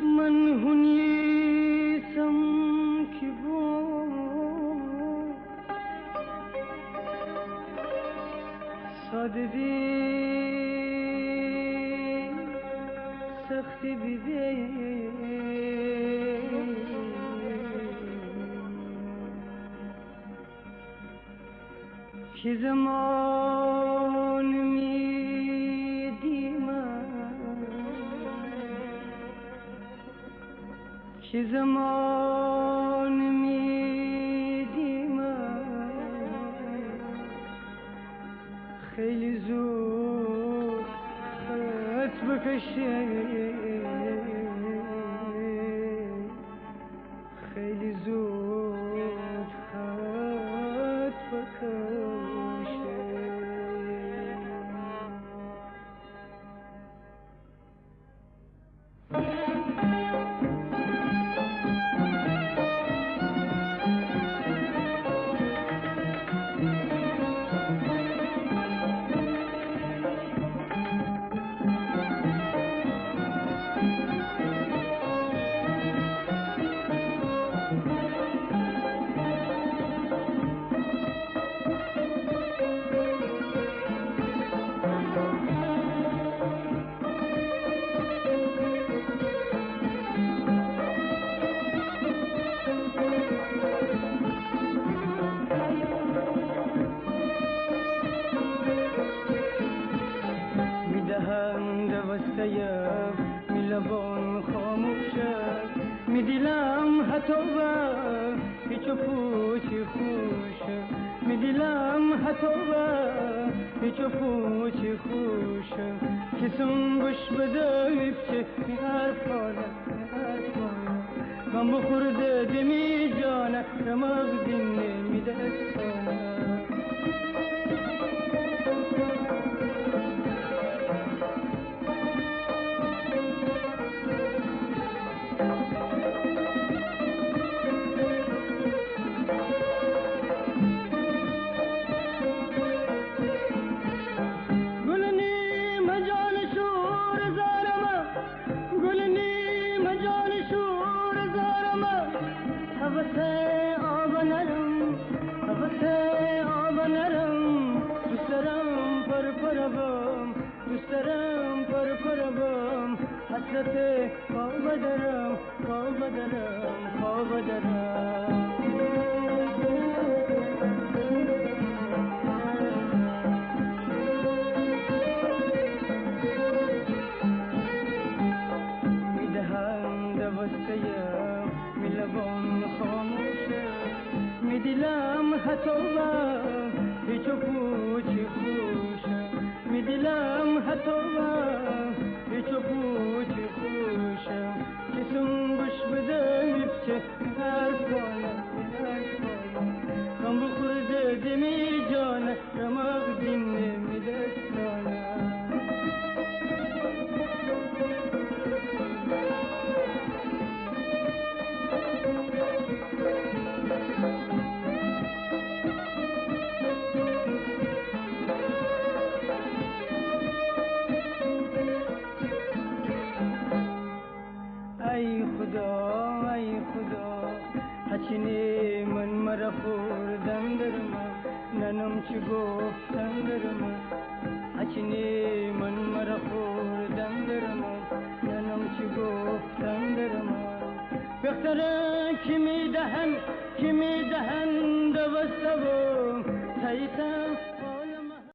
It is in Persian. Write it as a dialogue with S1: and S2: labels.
S1: من هنیسم که با سادگی سختی بیده که زمان میدیم که زمان میدیم خیلی زود خط بکشه خیلی زود خط بکشه میلبان خاموشم میدیلم حتی و هیچ و پوچی خوشم میدیلم حتی و هیچ و پوچی خوشم کسون گوش بده میپچه می حرفانه غم بخورده دمی جانه رمق دینه میدستانه حسرت خواب دارم میدهم دوستیم میلبان خاموشم میدیلم حتی و هیچ و پوچی خوشم میدیلم حتی و هیچ و پوچی خوشم کسون گوش بده میپچه حرفانه غم بخورده دمی جانه رمق دینه میدستانه ای خدا هچینه من مرا خوردن در من ننم چی گفتن در من هچینه من مرا خوردن در من ننم چی گفتن در من بختره کی میدهن دوستم تایتم